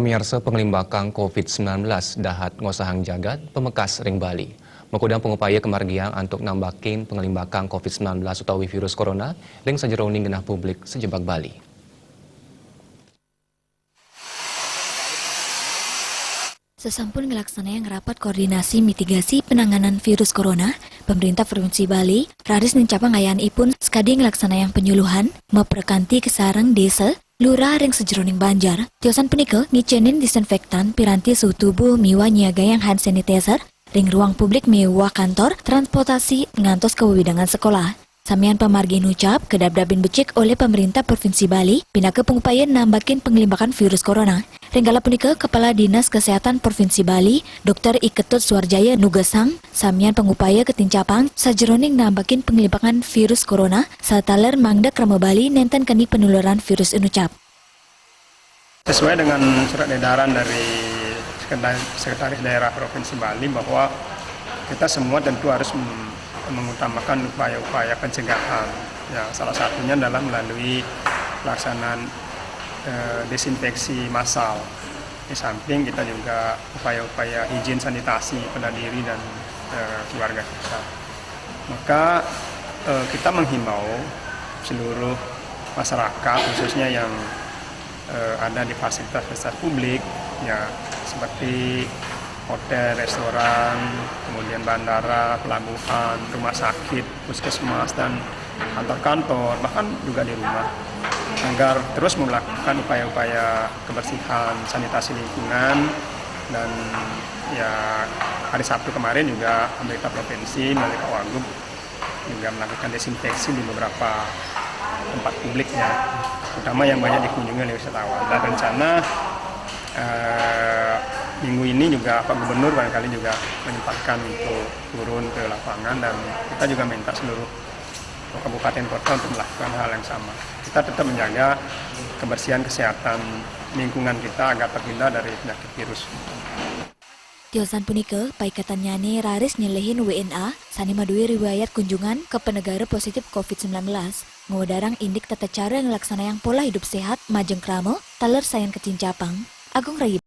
Pemirsa pengelimbakan COVID-19 dahat ngosahang jagat pemekas ring Bali. Mengkudang pengupaya kemargiang untuk nambakin pengelimbakan COVID-19 utawi virus corona ring sajeroning genah publik sejebak Bali. Sesampun ngelaksanakan rapat koordinasi mitigasi penanganan virus corona, pemerintah Provinsi Bali raris nencapa ngayanipun sekadi ngelaksanakan penyuluhan memperkanti kesarang desa lurah ring sejeroning Banjar. Tiosan punika ngicenin disinfektan piranti suhu tubuh miwa nyiagayang hand sanitizer ring ruang publik miwa kantor transportasi ngantos ke wewidangan sekolah. Samian pamargi nucap kedabdabin becik oleh pemerintah Provinsi Bali pinaka pengupayaan nambakin pengelimbakan virus corona. Ringgala punika Kepala Dinas Kesehatan Provinsi Bali, Dr. Iketut Suarjaya Nugesang, samian pengupaya ketincapang sajeroning nambakin pengelimbakan virus corona sataler mangda krama Bali nenten keni penularan virus nucap. Sesuai dengan surat edaran dari Sekretaris Daerah Provinsi Bali bahwa kita semua tentu harus mengutamakan upaya-upaya pencegahan. Ya, salah satunya adalah melalui pelaksanaan desinfeksi massal. Di samping kita juga upaya-upaya higien sanitasi pada diri dan keluarga kita. Maka kita menghimbau seluruh masyarakat khususnya yang ada di fasilitas publik, ya seperti hotel, restoran, kemudian bandara, pelabuhan, rumah sakit, puskesmas, dan kantor-kantor, bahkan juga di rumah, agar terus melakukan upaya-upaya kebersihan, sanitasi lingkungan. Dan ya hari Sabtu kemarin juga pemerintah provinsi melalui Pak Wagub juga melakukan desinfeksi di beberapa tempat publiknya, terutama yang banyak dikunjungi oleh wisatawan. Dan rencana minggu ini juga Pak Gubernur barangkali juga menyempatkan untuk turun ke lapangan, dan kita juga minta seluruh kabupaten kota untuk melakukan hal yang sama. Kita tetap menjaga kebersihan kesehatan lingkungan kita agar terhindar dari penyakit virus. Tiosan punika paikatan nyane raris nyelehin WNA sani madui riwayat kunjungan ke penegara positif COVID-19. Ngodarang indik tata cara ngelaksana yang pola hidup sehat majeng kramo taler sayan kecincapang. Agung Rayi